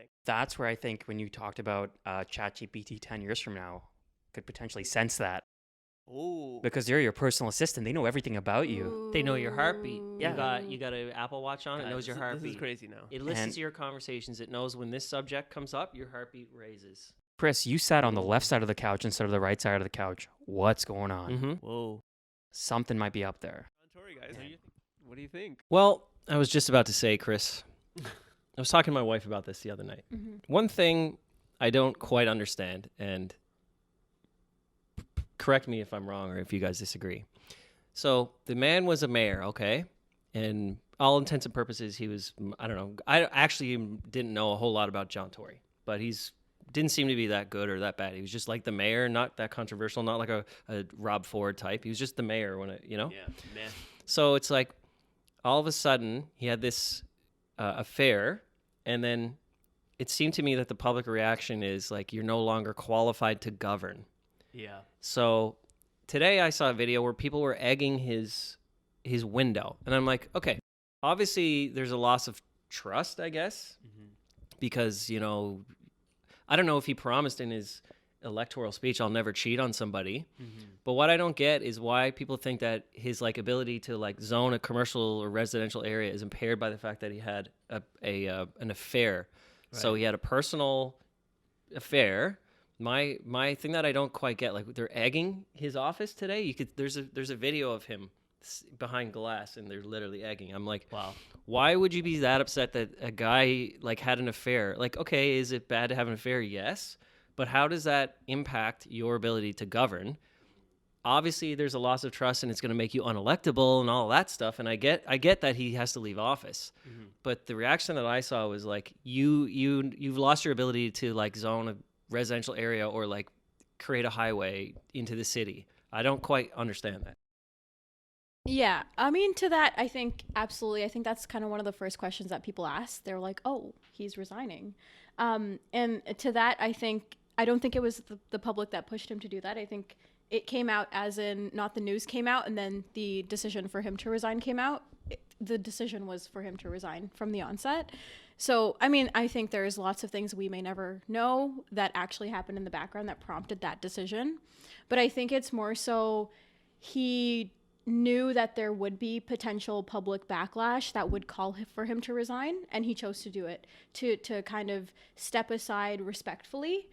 thing. That's where I think when you talked about ChatGPT 10 years from now, could potentially sense that. Ooh. Because they're your personal assistant. They know everything about you. They know your heartbeat. Yeah. You got an Apple Watch on. It knows your heartbeat. This is crazy now. It listens And- to your conversations. It knows when this subject comes up, your heartbeat raises. Chris, you sat on the left side of the couch instead of the right side of the couch. What's going on? Mm-hmm. Whoa. Something might be up there. Tory, guys, what do you think? Well, I was just about to say, Chris, I was talking to my wife about this the other night. Mm-hmm. One thing I don't quite understand, and correct me if I'm wrong or if you guys disagree. So the man was a mayor, okay? And all intents and purposes, he was, I don't know. I actually didn't know a whole lot about John Tory, but didn't seem to be that good or that bad. He was just like the mayor, not that controversial, not like a Rob Ford type. He was just the mayor Yeah, man. So it's like all of a sudden he had this affair, and then it seemed to me that the public reaction is like, you're no longer qualified to govern. Yeah. So today I saw a video where people were egging his window, and I'm like, okay, obviously there's a loss of trust, I guess, because, you know, I don't know if he promised in his electoral speech, I'll never cheat on somebody. But what I don't get is why people think that his like ability to like zone a commercial or residential area is impaired by the fact that he had an affair. Right. So he had a personal affair. My thing that I don't quite get, like they're egging his office today. There's a video of him behind glass and they're literally egging. I'm like, wow, why would you be that upset that a guy like had an affair? Like, okay, is it bad to have an affair? Yes. But how does that impact your ability to govern? Obviously, there's a loss of trust, and it's going to make you unelectable and all that stuff. And I get that he has to leave office, but the reaction that I saw was like, you've lost your ability to like zone a residential area or like create a highway into the city. I don't quite understand that. Yeah, I mean, to that, I think absolutely. I think that's kind of one of the first questions that people ask. They're like, "Oh, he's resigning," and to that, I don't think it was the public that pushed him to do that. I think it came out as in not the news came out and then the decision for him to resign came out. The decision was for him to resign from the onset. So, I mean, I think there's lots of things we may never know that actually happened in the background that prompted that decision. But I think it's more so he knew that there would be potential public backlash that would call for him to resign, and he chose to do it to kind of step aside respectfully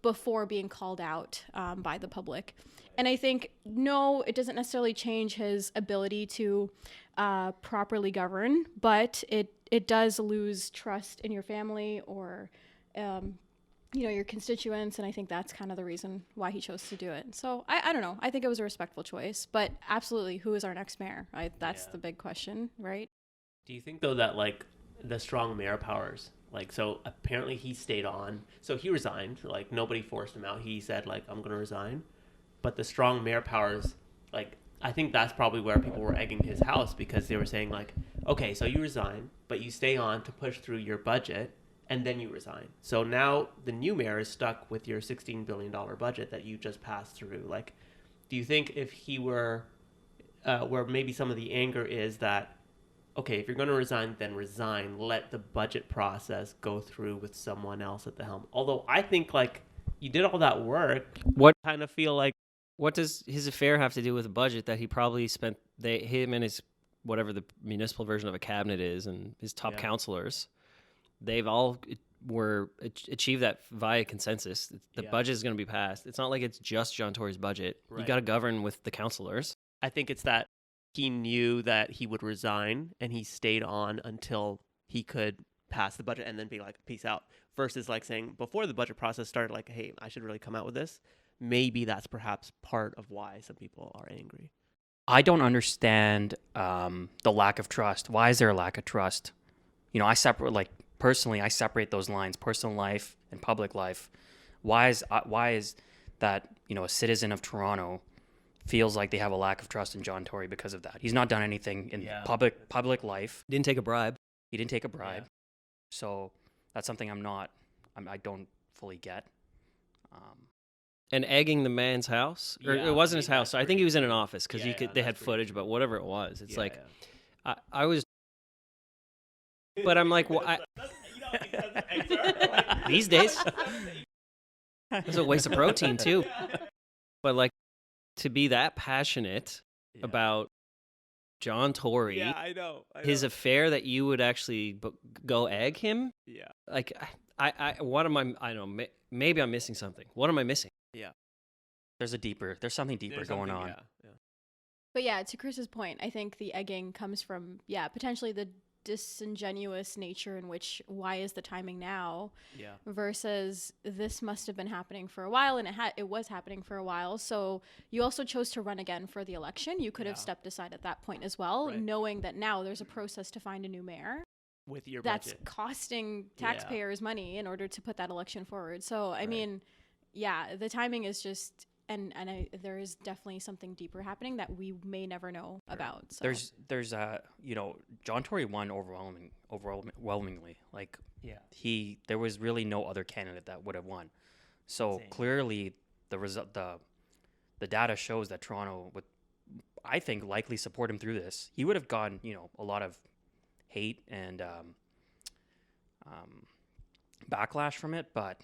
before being called out by the public. And I think, no, it doesn't necessarily change his ability to properly govern, but it does lose trust in your family or your constituents, and I think that's kind of the reason why he chose to do it. So I don't know. I think it was a respectful choice, but absolutely, who is our next mayor? That's the big question, right? Do you think though that like the strong mayor powers, like, so apparently he stayed on, so he resigned, like nobody forced him out. He said like, I'm gonna resign, but the strong mayor powers, like I think that's probably where people were egging his house, because they were saying like, okay, so you resign, but you stay on to push through your budget, and then you resign. So now the new mayor is stuck with your $16 billion budget that you just passed through. Like, do you think if he were, where maybe some of the anger is that, okay, if you're going to resign, then resign, let the budget process go through with someone else at the helm. Although I think like you did all that work. What kind of feel like, what does his affair have to do with a budget that he probably spent, him and his, whatever the municipal version of a cabinet is, and his top counselors, they've all achieved that via consensus. The budget is going to be passed. It's not like it's just John Tory's budget. Right. You got to govern with the councilors. I think it's that he knew that he would resign and he stayed on until he could pass the budget and then be like, peace out. Versus like saying before the budget process started, like, hey, I should really come out with this. Maybe that's perhaps part of why some people are angry. I don't understand the lack of trust. Why is there a lack of trust? You know, I separate those lines, personal life and public life. Why is that, a citizen of Toronto feels like they have a lack of trust in John Tory because of that? He's not done anything in public life. Didn't take a bribe. He didn't take a bribe. Yeah. So that's something I don't fully get. And egging the man's house? Or it wasn't his house. So I think he was in an office because they had footage, but whatever it was. It's I was... But I'm like, well, these days. It's a waste of protein too. But like to be that passionate about John Tory, I know. his affair that you would actually go egg him. Yeah. Like what am I don't know, maybe I'm missing something. What am I missing? Yeah. There's something deeper going on. Yeah. But yeah, to Chris's point, I think the egging comes from, potentially the disingenuous nature in which, why is the timing now? Yeah. Versus this must have been happening for a while, and it was happening for a while. So you also chose to run again for the election. You could have stepped aside at that point as well, knowing that now there's a process to find a new mayor. With your that's budget. Costing taxpayers money in order to put that election forward. So I mean, the timing is just. And there is definitely something deeper happening that we may never know about. So. There's John Tory won overwhelmingly. Like there was really no other candidate that would have won. So clearly the data shows that Toronto would, I think, likely support him through this. He would have gotten a lot of hate and backlash from it, but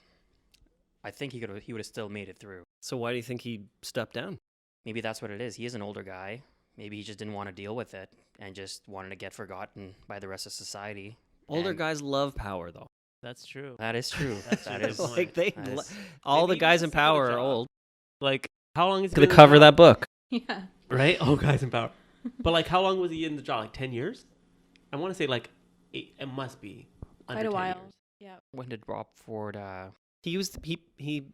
I think he would have still made it through. So why do you think he stepped down? Maybe that's what it is. He is an older guy. Maybe he just didn't want to deal with it and just wanted to get forgotten by the rest of society. Older guys love power, though. That's true. That is true. That is like all the guys in power are old. Like, how long is he gonna cover that book? Yeah. Right? Oh, guys in power. But like, how long was he in the job? Like 10 years? I want to say like it must be under quite a 10 while. years. Yeah. When did Rob Ford? He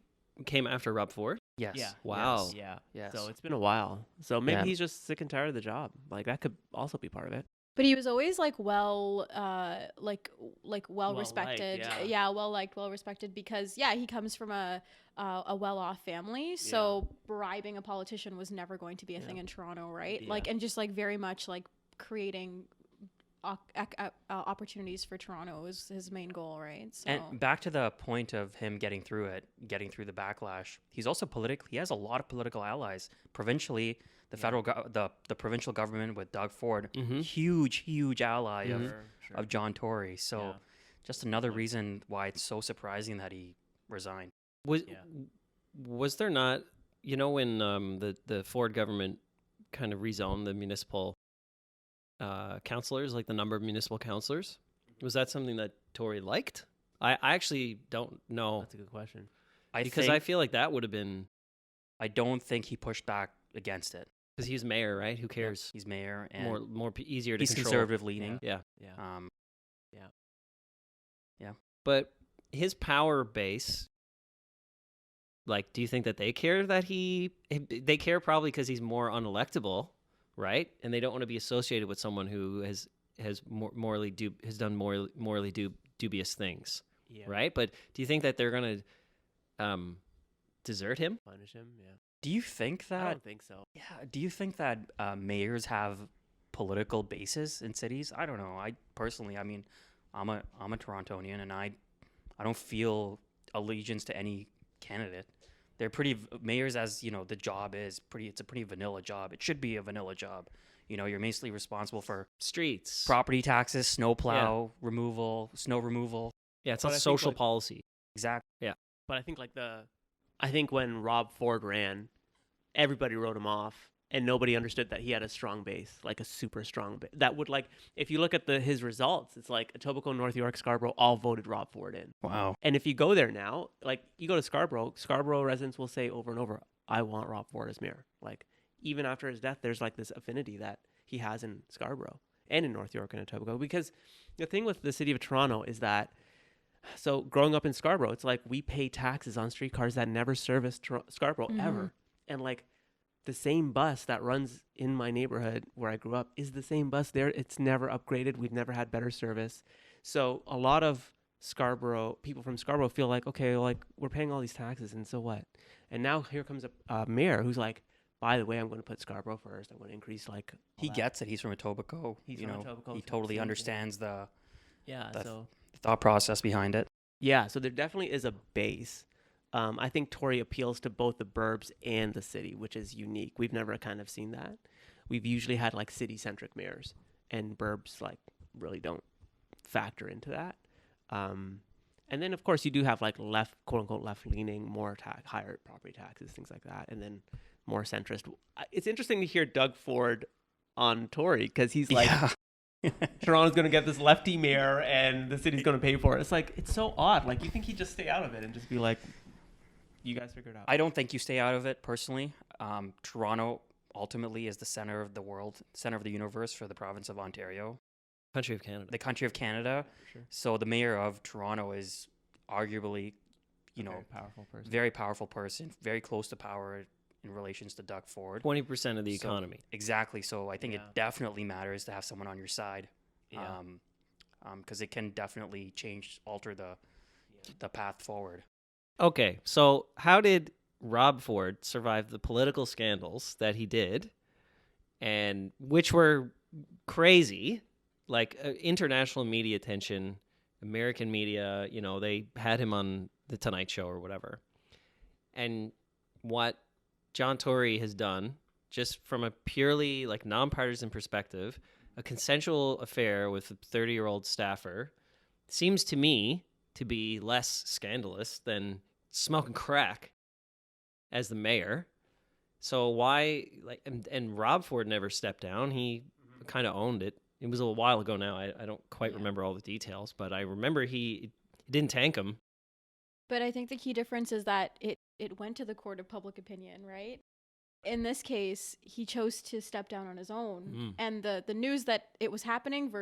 came after Rob Ford. Yes. Yeah. Wow. Yes. So it's been a while. So maybe he's just sick and tired of the job. Like that could also be part of it. But he was always like well respected. Well-liked, Well liked, well respected because he comes from a well-off family. So bribing a politician was never going to be a thing in Toronto, right? Yeah. Like, and just like very much like creating opportunities for Toronto is his main goal, right? So. And back to the point of him getting through the backlash. He's also he has a lot of political allies provincially. The federal, the provincial government with Doug Ford, huge ally of John Tory. So, just another reason why it's so surprising that he resigned. Was there not, when the Ford government kind of rezoned the municipal councillors, like the number of municipal councillors, was that something that Tory liked? I actually don't know. That's a good question. Because I feel like that would have been. I don't think he pushed back against it. Because he's mayor, right? Who cares? He's mayor, and more easier to he's control. conservative leaning. Yeah. But But his power base, like, do you think that they care that they care probably because he's more unelectable, right? And they don't want to be associated with someone who has done morally dubious things, right? But do you think that they're gonna desert him? Punish him? Yeah. do you think that? I don't think so. Yeah. Do you think that mayors have political bases in cities? I don't know. I personally, I mean, I'm a Torontonian, and I don't feel allegiance to any candidate. They're mayors, as you know, the job is it's a pretty vanilla job. It should be a vanilla job. You know, you're mainly responsible for Streets, property taxes, snow plow removal, snow removal. Yeah, it's not social policy. Exactly. Yeah. But I think when Rob Ford ran, everybody wrote him off, and nobody understood that he had a strong base, like a super strong base. That would, like, if you look at his results, it's like Etobicoke, North York, Scarborough all voted Rob Ford in. Wow. And if you go there now, like you go to Scarborough residents will say over and over, I want Rob Ford as mayor. Like, even after his death, there's like this affinity that he has in Scarborough and in North York and Etobicoke. Because the thing with the city of Toronto is that, so growing up in Scarborough, it's like we pay taxes on streetcars that never service Scarborough ever. And like the same bus that runs in my neighborhood where I grew up is the same bus there. It's never upgraded. We've never had better service. So a lot of people from Scarborough feel like, okay, like we're paying all these taxes and so what? And now here comes a mayor who's like, by the way, I'm going to put Scarborough first. I'm going to increase like He gets it. He's from Etobicoke. He's from Etobicoke. He totally understands the thought process behind it. Yeah, so there definitely is a base. I think Tory appeals to both the burbs and the city, which is unique. We've never kind of seen that. We've usually had like city-centric mayors, and burbs like really don't factor into that. And then, of course, you do have like left, quote unquote, left leaning, more higher property taxes, things like that. And then more centrist. It's interesting to hear Doug Ford on Tory because he's like, Toronto's going to get this lefty mayor and the city's going to pay for it. It's like, it's so odd. Like, you think he'd just stay out of it and just be like, you guys figure it out. I don't think you stay out of it personally. Toronto ultimately is the center of the world, center of the universe for the province of Ontario. Country of Canada. The country of Canada. Sure. So the mayor of Toronto is arguably, very powerful person, very close to power in relations to Doug Ford. 20% of the economy. Exactly. So I think it definitely matters to have someone on your side. Because it can definitely alter the path forward. Okay, so how did Rob Ford survive the political scandals that he did, and which were crazy, like international media attention, American media, they had him on the Tonight Show or whatever. And what John Tory has done, just from a purely like nonpartisan perspective, a consensual affair with a 30-year-old staffer, seems to me to be less scandalous than smoking crack as the mayor. So why, and Rob Ford never stepped down. He kind of owned it. It was a while ago now. I don't quite remember all the details, but I remember he didn't tank him. But I think the key difference is that it went to the court of public opinion, right? In this case, he chose to step down on his own. And the news that it was happening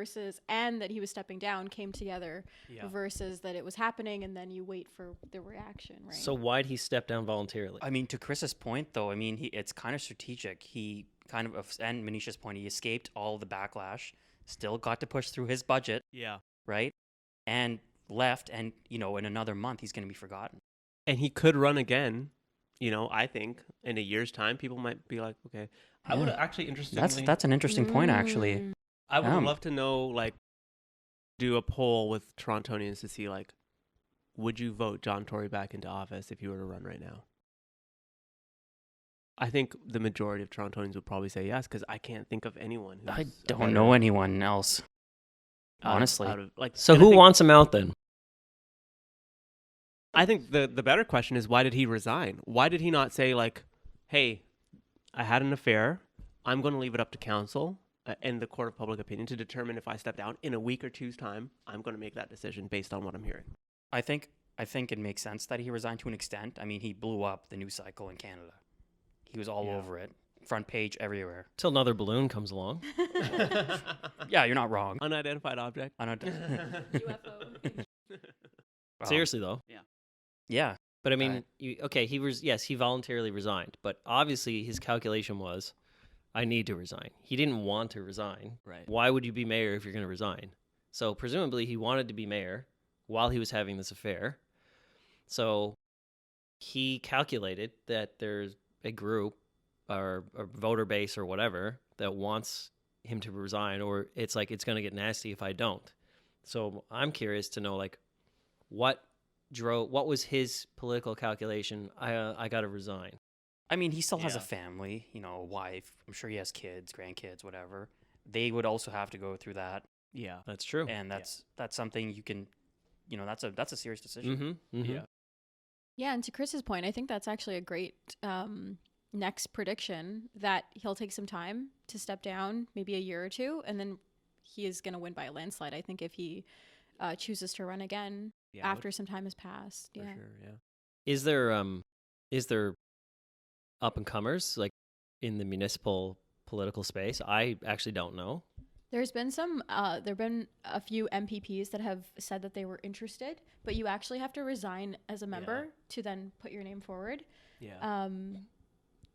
and that he was stepping down came together versus that it was happening and then you wait for the reaction, right? So why'd he step down voluntarily? I mean, to Chris's point, though, it's kind of strategic. He kind of, and Manisha's point, he escaped all the backlash, still got to push through his budget. Yeah. Right? And left, and, in another month, he's going to be forgotten. And he could run again. I think in a year's time, people might be like, okay, I would actually interestingly. That's an interesting point, actually. I would love to know, like, do a poll with Torontonians to see, like, would you vote John Tory back into office if you were to run right now? I think the majority of Torontonians would probably say yes, because I can't think of anyone. I don't know anyone else, honestly. So who wants him out then? I think the better question is, why did he resign? Why did he not say, like, hey, I had an affair. I'm going to leave it up to council and the court of public opinion to determine if I step down in a week or two's time. I'm going to make that decision based on what I'm hearing. I think it makes sense that he resigned to an extent. I mean, he blew up the news cycle in Canada. He was all over it. Front page everywhere. Till another balloon comes along. Yeah, you're not wrong. Unidentified object. UFO. Seriously, though. Yeah. But I mean, he voluntarily resigned. But obviously his calculation was, I need to resign. He didn't want to resign. Right. Why would you be mayor if you're going to resign? So presumably he wanted to be mayor while he was having this affair. So he calculated that there's a group or a voter base or whatever that wants him to resign, or it's like, it's going to get nasty if I don't. So I'm curious to know, like, what was his political calculation? I got to resign. I mean, he still has a family, a wife. I'm sure he has kids, grandkids, whatever. They would also have to go through that. Yeah, that's true. And that's something you can, that's a serious decision. Yeah. Yeah, and to Chris's point, I think that's actually a great next prediction, that he'll take some time to step down, maybe a year or two, and then he is going to win by a landslide, I think, if he chooses to run again after some time has passed. For sure, yeah. Is there up and comers like in the municipal political space? I actually don't know. There's been there've been a few MPPs that have said that they were interested, but you actually have to resign as a member to then put your name forward. Yeah.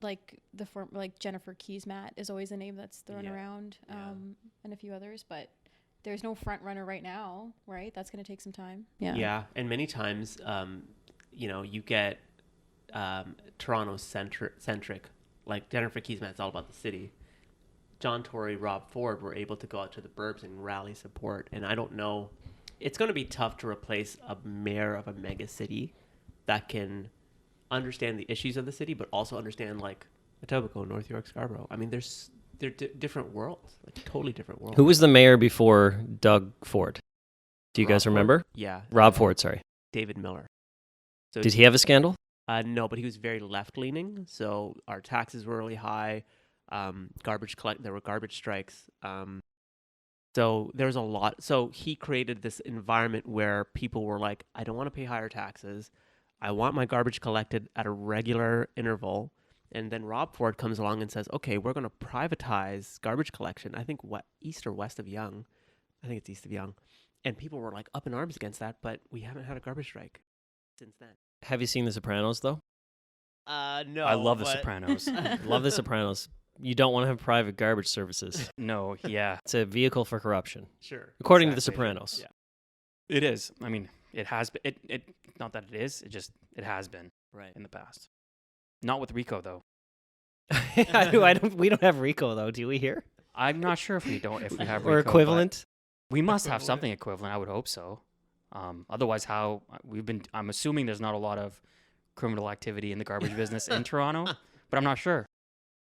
Like Jennifer Keysmat is always a name that's thrown around, and a few others, but there's no front runner right now, right? That's going to take some time. Yeah. Yeah, and many times, you get Toronto centric. Like Jennifer Keysmat's all about the city. John Tory, Rob Ford were able to go out to the burbs and rally support. And I don't know, it's going to be tough to replace a mayor of a mega city that can understand the issues of the city, but also understand like Etobicoke, North York, Scarborough. I mean, they're different worlds, like totally different worlds. Who was the mayor before Doug Ford? Do you guys remember? Yeah. Rob Ford, sorry. David Miller. So Did he have a scandal? no, but he was very left leaning. So our taxes were really high. There were garbage strikes. So there was a lot. So he created this environment where people were like, I don't want to pay higher taxes. I want my garbage collected at a regular interval. And then Rob Ford comes along and says, okay, we're going to privatize garbage collection. I think east or west of Yonge. I think it's east of Yonge. And people were like up in arms against that, but we haven't had a garbage strike since then. Have you seen The Sopranos, though? No. I love The Sopranos. Love The Sopranos. You don't want to have private garbage services. No, yeah, It's a vehicle for corruption, Sure. according to The Exactly. Sopranos. it is. I mean, it has been. It not that it is. It has been Right. in the past. Not with Rico though. We don't have Rico, though, do we here? I'm not sure if we have Or Rico, but equivalent? We must have something equivalent. I would hope so. Otherwise, how I'm assuming there's not a lot of criminal activity in the garbage business in Toronto, but I'm not sure.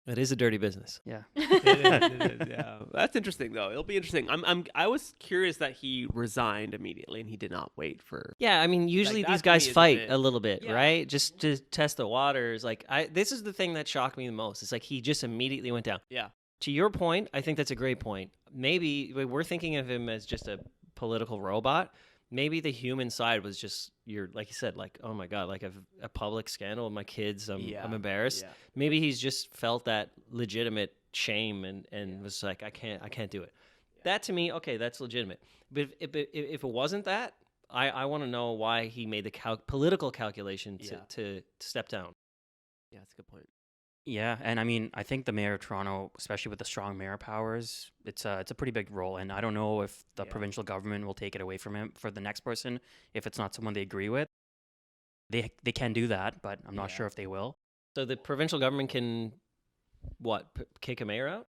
It is a dirty business. Yeah. It is, yeah. That's interesting, though. It'll be interesting. I was curious that he resigned immediately and he did not wait for. Yeah, I mean, usually that these to me guys is a fight bit- a little bit, Yeah. right? Just to test the waters. Like, this is the thing that shocked me the most. It's like he just immediately went down. Yeah. To your point, I think that's a great point. Maybe we're thinking of him as just a political robot. Maybe the human side was just like you said, like, oh my god, like a public scandal with my kids. I'm embarrassed. Yeah. Maybe he's just felt that legitimate shame and was like, I can't do it. That to me, okay, that's legitimate. But if it wasn't that, I want to know why he made the political calculation to step down. Yeah, that's a good point. Yeah, and I mean, I think the mayor of Toronto, especially with the strong mayor powers, it's a pretty big role, and I don't know if the provincial government will take it away from him for the next person if it's not someone they agree with. They can do that, but I'm not sure if they will. So the provincial government can kick a mayor out?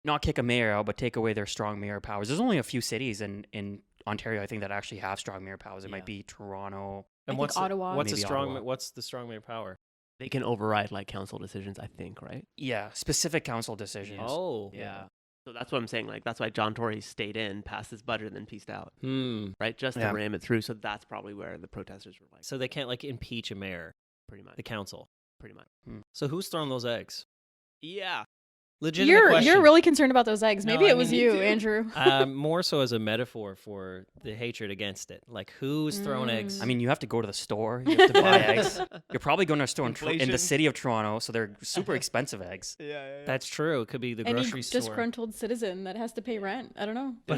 Not kick a mayor out, but take away their strong mayor powers. There's only a few cities in Ontario, I think, that actually have strong mayor powers. It might be Toronto. And I think what's Ottawa. What's Maybe the strong? Ottawa. What's the strong mayor power? They can override like council decisions, I think, right? Yeah, specific council decisions. Oh, Yeah. So that's what I'm saying. Like, that's why John Tory stayed in, passed his budget, and then pieced out, right? Just to Yeah. ram it through. So that's probably where the protesters were like, So they can't like impeach a mayor, pretty much. the council. Pretty much. So who's throwing those eggs? Yeah. Legitimate question. You're really concerned about those eggs. No, Maybe I it was mean, you, me too. Andrew. More so as a metaphor for the hatred against it. Like, who's throwing eggs? I mean, you have to go to the store. You have to buy eggs. You're probably going to a store in Inflation. the city of Toronto, so they're super expensive eggs. Yeah. That's true. It could be the Any grocery store. disgruntled citizen that has to pay rent. I don't know. But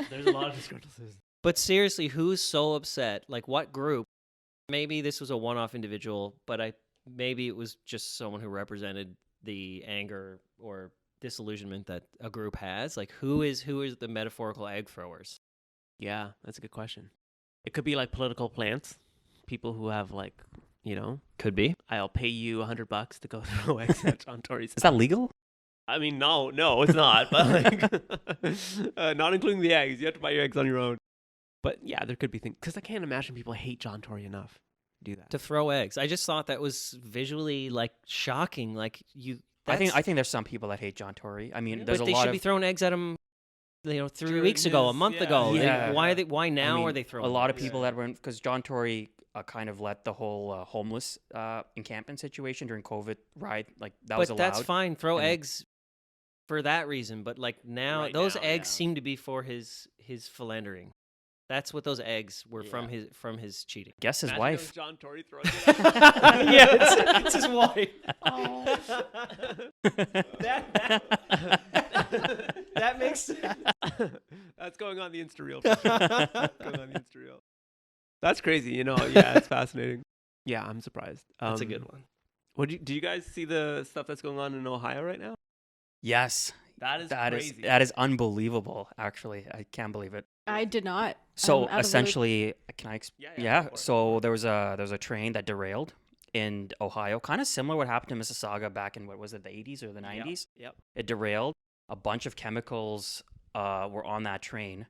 There's a lot of discrepancies. But seriously, who's so upset? Like, what group? Maybe this was a one-off individual, but maybe it was just someone who represented the anger or disillusionment that a group has. Like, who is the metaphorical egg throwers? Yeah, that's a good question. It could be like political plants. People who have like, Could be. I'll pay you $100 to go throw eggs at John Tory's. Is that legal? I mean, no, it's not. But like, not including the eggs. You have to buy your eggs on your own. But yeah, there could be things because I can't imagine people hate John Tory enough to do that. To throw eggs. I just thought that was visually like shocking. Like I think there's some people that hate John Tory. I mean, there's but a they lot should of be throwing eggs at him. 3 During weeks ago, a his- month yeah. ago. Yeah. Why now I mean, are they throwing? a lot of eggs? people that were because John Tory kind of let the whole homeless encampment situation during COVID ride like that was But allowed. that's fine. Throw And- eggs for that reason. But like now, Right those now, eggs yeah. seem to be for his philandering. That's what those eggs were from Yeah. his cheating. Guess his Imagine wife. if John Tory throwing Yeah, it's his wife. Oh. That makes That's going on the Insta reel. For sure. Going on the Insta reel. That's crazy. Yeah, it's fascinating. Yeah, I'm surprised. That's a good one. Do you guys see the stuff that's going on in Ohio right now? Yes, That is that crazy. is unbelievable. Actually, I can't believe it. I did not. So I'm out of the loop. essentially, can I? Yeah, Yeah. go for it. So there was a train that derailed in Ohio, kind of similar what happened to Mississauga back in what was it, the 80s or the 90s? Yep. It derailed. A bunch of chemicals were on that train,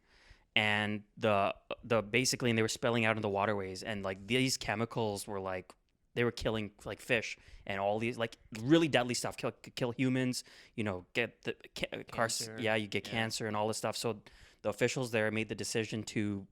and the basically, and they were spilling out in the waterways, and like these chemicals were like they were killing like fish and all these like really deadly stuff, kill humans. Get the Cancer. you get cancer and all this stuff. So the officials there made the decision to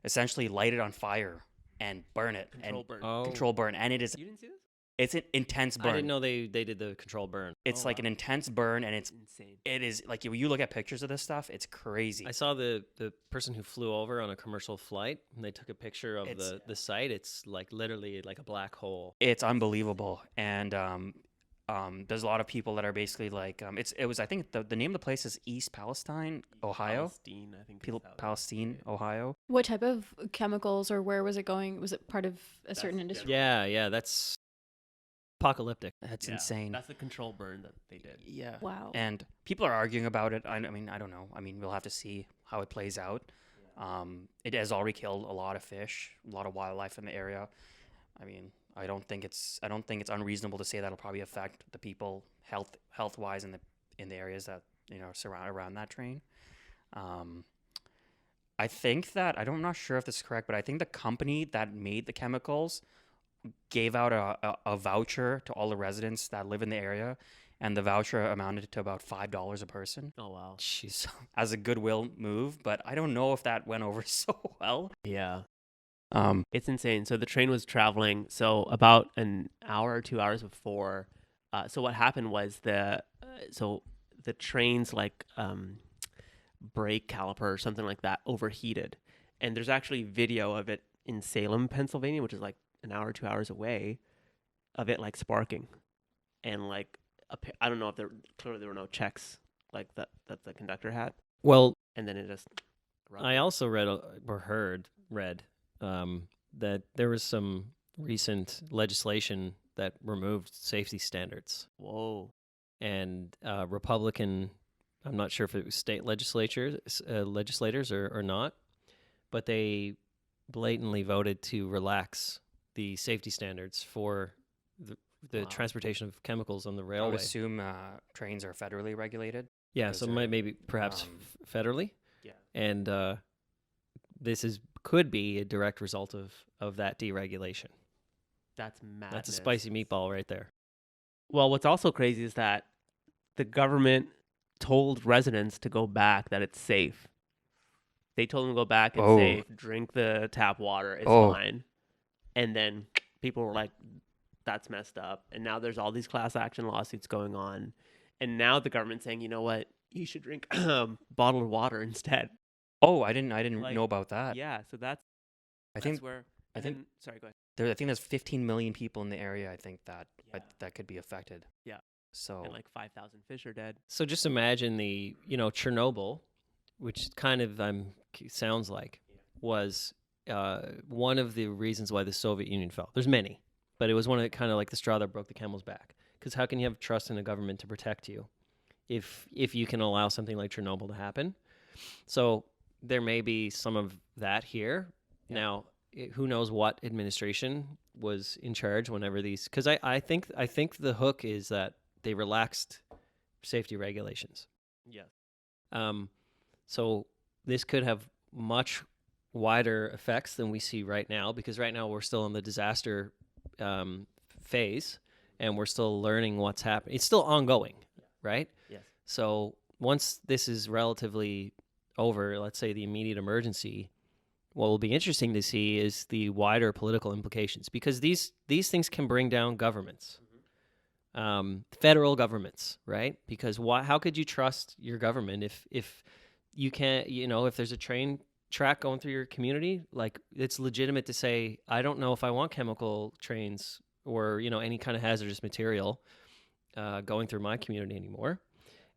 essentially light it on fire and burn it Control and burn. Oh, control burn. And it is You didn't see this? it's an intense burn. I didn't know they did the control burn. It's Oh, like wow. an intense burn, and Insane. it is like you look at pictures of this stuff, it's crazy. I saw the person who flew over on a commercial flight, and they took a picture of the site. It's like literally like a black hole. It's unbelievable, and there's a lot of people that are basically like it was I think the name of the place is East Palestine, Ohio. Palestine, I think. is how it is. Palestine, Ohio. What type of chemicals or where was it going? Was it part of a certain That's industry? Yeah, that's apocalyptic. That's Yeah, insane. That's the control burn that they did. Yeah. Wow. And people are arguing about it. I mean, I don't know. I mean, we'll have to see how it plays out. It has already killed a lot of fish, a lot of wildlife in the area. I mean, I don't think it's unreasonable to say that'll probably affect the people health wise in the areas that surround around that train. I think that I'm not sure if this is correct, but I think the company that made the chemicals gave out a voucher to all the residents that live in the area, and the voucher amounted to about $5 a person Oh wow. Jeez. as a goodwill move. But I don't know if that went over so well. Yeah. Um, It's insane. So the train was traveling. So about an hour or 2 hours before. So what happened was the train's like brake caliper or something like that overheated, and there's actually video of it in Salem, Pennsylvania, which is like an hour, 2 hours away, of it like sparking, and like I don't know if there were no checks like that the conductor had, Well, and then it just. I also read that there was some recent legislation that removed safety standards, Whoa. and Republican, I'm not sure if it was state legislators or not, but they blatantly voted to relax the safety standards for the Wow. transportation of chemicals on the I would railway. assume trains are federally regulated. Yeah, because so they're, maybe perhaps federally, Yeah. and this could be a direct result of that deregulation. That's mad. That's a spicy meatball right there. Well, what's also crazy is that the government told residents to go back, that it's safe. They told them to go back and Oh. safe, drink the tap water, it's Oh. fine. And then people were like, that's messed up. And now there's all these class action lawsuits going on. And now the government's saying, you know what, you should drink bottled water instead. Oh, I didn't Like, know about that. Yeah, so that's I think where I think sorry, go ahead. I think there's 15 million people in the area. I think that Yeah. that could be affected. Yeah. So And like 5,000 fish are dead. So just imagine the Chernobyl, which kind of sounds like was one of the reasons why the Soviet Union fell. There's many, but it was one of the kind of like the straw that broke the camel's back. Because how can you have trust in a government to protect you if you can allow something like Chernobyl to happen? So there may be some of that here. Yeah. Now, who knows what administration was in charge whenever these? Because I think the hook is that they relaxed safety regulations. Yeah. So this could have much wider effects than we see right now, because right now we're still in the disaster phase, and we're still learning what's happening. It's still ongoing, right? Yes. So once this is relatively over, let's say the immediate emergency, what will be interesting to see is the wider political implications, because these things can bring down governments. Federal governments, right? Because how could you trust your government if you can't, if there's a train track going through your community, like it's legitimate to say, I don't know if I want chemical trains or, any kind of hazardous material going through my community anymore.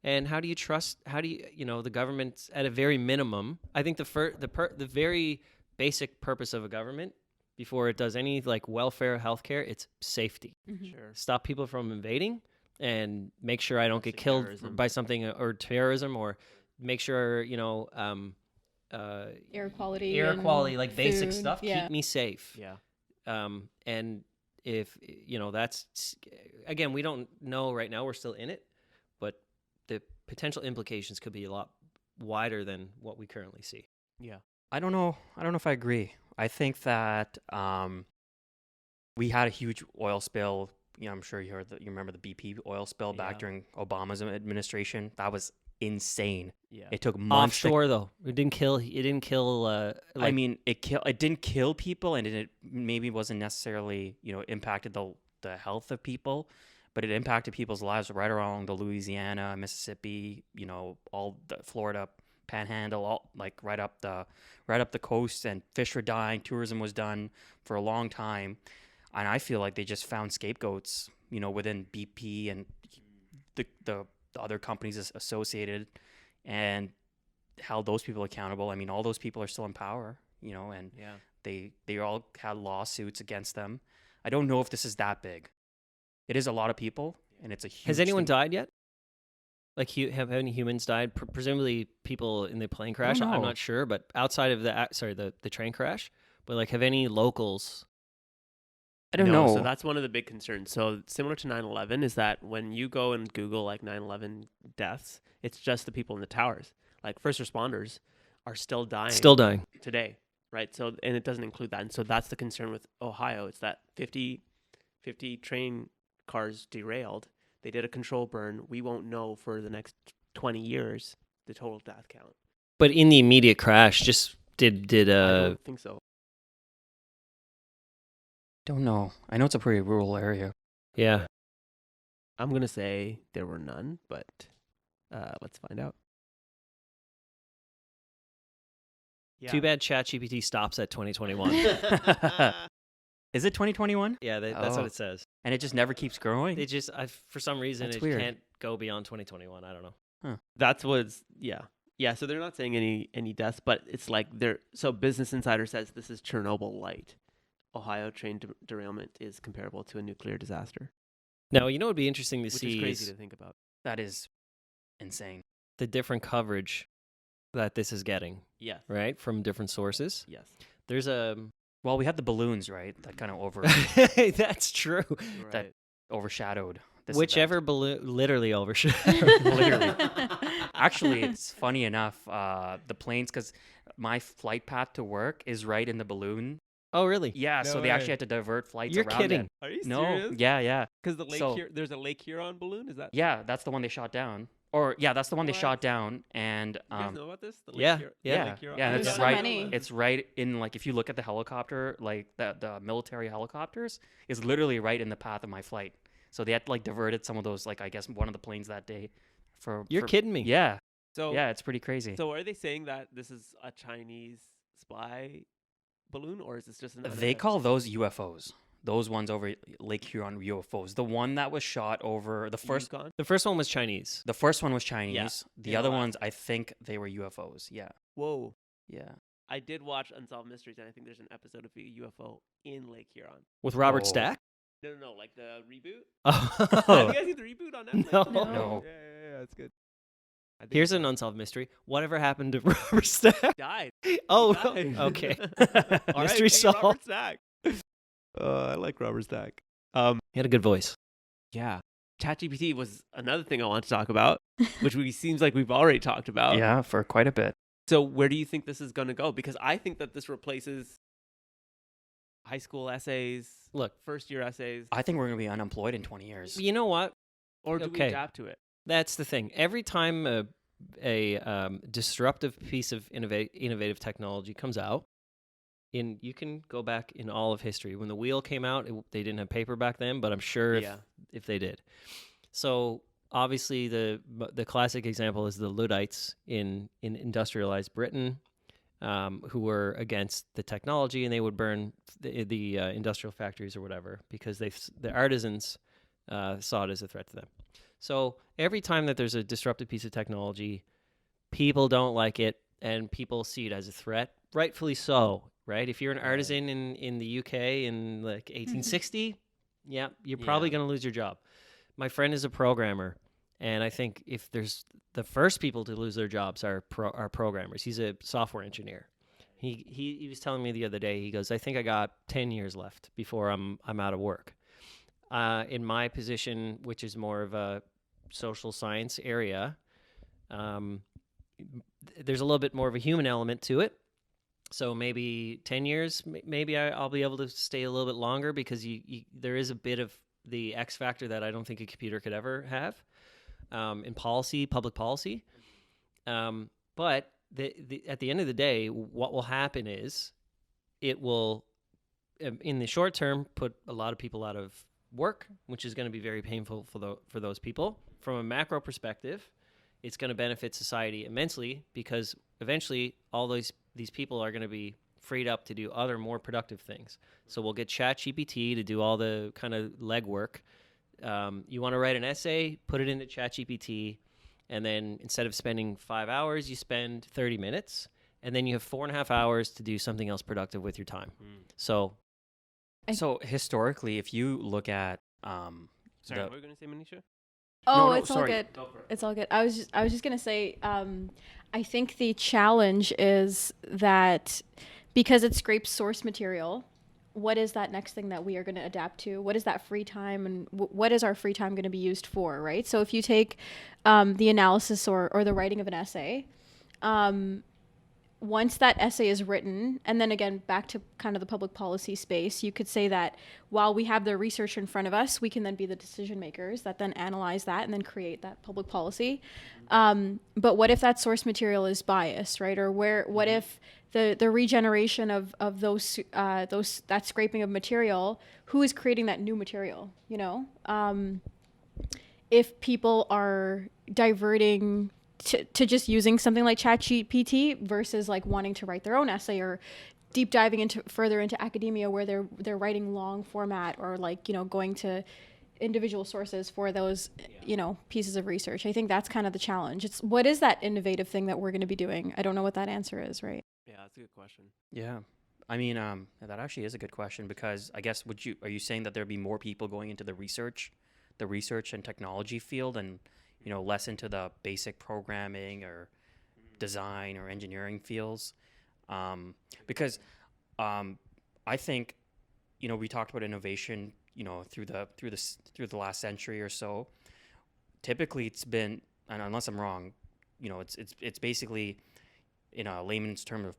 And how do you trust, the government at a very minimum? I think the very basic purpose of a government before it does any like welfare, healthcare, it's safety. Sure. Stop people from invading and make sure I don't get killed terrorism. by something or terrorism, or make sure, Air quality. air and quality, like basic food. stuff, Yeah. keep me safe. Yeah. And if, that's, again, we don't know right now, we're still in it, but the potential implications could be a lot wider than what we currently see. Yeah. I don't know if I agree. I think that we had a huge oil spill. I'm sure you remember the BP oil spill back Yeah. during Obama's administration. That was insane. Yeah. It took months. Offshore though, it didn't kill. It didn't kill. I mean, it didn't kill people, and it maybe wasn't necessarily impacted the health of people, but it impacted people's lives right around the Louisiana, Mississippi, all the Florida Panhandle, all like right up the coast, and fish were dying. Tourism was done for a long time, and I feel like they just found scapegoats, within BP and the other companies associated, and held those people accountable. I mean, all those people are still in power, and they all had lawsuits against them. I don't know if this is that big. It is a lot of people, and it's a huge has anyone thing. died yet? Like, have any humans died? Presumably people in the plane crash. don't I'm know. not sure, but outside of the train crash, but like, have any locals? I don't No, know. So that's one of the big concerns. So similar to 9/11 is that when you go and Google like 9/11 deaths, it's just the people in the towers. Like first responders are still dying. Still dying. Today, right? So, and it doesn't include that. And so that's the concern with Ohio. It's that 50 train cars derailed. They did a control burn. We won't know for the next 20 years the total death count. But in the immediate crash, just did I don't think so. Don't know. I know it's a pretty rural area. yeah. I'm going to say there were none, but let's find out. Yeah. Too bad ChatGPT stops at 2021. Is it 2021? Yeah, that's what Oh. it says. And it just never keeps growing? They just, for some reason, That's it weird. can't go beyond 2021. I don't know. That's what's yeah. So they're not saying any deaths, but it's like they're so Business Insider says this is Chernobyl light. Ohio train derailment is comparable to a nuclear disaster, Now, you know, it'd be interesting to which see is crazy is to think about. That is insane. the different coverage that this is getting, Yes, right, from different sources. yes, There's a Well, we had the balloons, right? That kind of that's true. right. overshadowed this Whichever event. balloon literally overshadowed. Literally. Actually, it's funny enough, the planes, because my flight path to work is right in the balloon. Oh, really? Yeah, No so they way. actually had to divert flights You're around kidding. it. Are you No, serious? yeah. Because the So- there's a Lake Huron balloon. Is that? Yeah, that's the one they shot down. Or, yeah, that's the one they What? shot down. And, You guys know about this? The yeah, Huron- yeah. Lake Huron? Yeah, I it's did not right. know many. that. It's right in, like, if you look at the helicopter, like the military helicopters, is literally right in the path of my flight. So they had like diverted some of those, like I guess one of the planes that day. You're kidding me. Yeah, So yeah, it's pretty crazy. So are they saying that this is a Chinese spy balloon, or is this just an? They call those UFOs. Those ones over Lake Huron UFOs. The one that was shot over the first. Yukon? The first one was Chinese. The first one was Chinese. The in other Alaska. ones, I think they were UFOs. Yeah, Whoa! yeah. I did watch Unsolved Mysteries, and I think there's an episode of a UFO in Lake Huron. With Robert Oh. Stack? No, like the reboot. Oh. Have you guys seen the reboot on Netflix? No. No. Yeah, it's good. I think Here's he an unsolved mystery. Whatever happened to Robert Stack? died. Oh, He died. okay. R.I.P. Mystery solved. Robert Stack. I like Robert Stack. He had a good voice. Yeah. ChatGPT was another thing I want to talk about, which seems like we've already talked about. Yeah, for quite a bit. So where do you think this is going to go? Because I think that this replaces high school essays, Look, first year essays, I think we're gonna be unemployed in 20 years. you know what? or do we okay. adapt to it? That's the thing. Every time a disruptive piece of innovative technology comes out, you can go back in all of history. When the wheel came out, they didn't have paper back then, but I'm sure if they did. So obviously the classic example is the Luddites in industrialized Britain, who were against the technology, and they would burn the industrial factories or whatever because the artisans saw it as a threat to them. So every time that there's a disruptive piece of technology, people don't like it, and people see it as a threat, rightfully so, right? If you're an artisan in the UK in like 1860, yeah, you're probably going to lose your job. My friend is a programmer, and I think if there's the first people to lose their jobs are programmers. He's a software engineer. He was telling me the other day, he goes, I think I got 10 years left before I'm out of work. In my position, which is more of a social science area, there's a little bit more of a human element to it. So maybe 10 years, maybe I'll be able to stay a little bit longer because there is a bit of the X factor that I don't think a computer could ever have in policy, public policy. But at the end of the day, what will happen is it will, in the short term, put a lot of people out of work, which is going to be very painful for those people. From a macro perspective, it's going to benefit society immensely because eventually all these people are going to be freed up to do other more productive things. So we'll get ChatGPT to do all the kind of legwork. You want to write an essay, put it into ChatGPT, and then instead of spending 5 hours, you spend 30 minutes, and then you have 4.5 hours to do something else productive with your time. So historically, if you look at Sorry, what were you going to say, Manisha? Oh, No, it's all sorry. good. Go for it. It's all good. I was just gonna say, I think the challenge is that because it scrapes source material, what is that next thing that we are going to adapt to? What is that free time, and what is our free time going to be used for? Right. So if you take the analysis or the writing of an essay, once that essay is written, and then again, back to kind of the public policy space, you could say that while we have the research in front of us, we can then be the decision makers that then analyze that and then create that public policy. But what if that source material is biased, right? Or what if the regeneration of those that scraping of material, who is creating that new material, if people are diverting to just using something like ChatGPT versus like wanting to write their own essay or deep diving further into academia where they're writing long format or like, going to individual sources for those, pieces of research. I think that's kind of the challenge. It's what is that innovative thing that we're going to be doing? I don't know what that answer is, right? Yeah, that's a good question. Yeah. I mean, that actually is a good question because I guess are you saying that there'd be more people going into the research and technology field and, less into the basic programming or design or engineering fields? Because I think, we talked about innovation, through the last century or so. Typically it's been, and unless I'm wrong, it's basically, in a layman's term of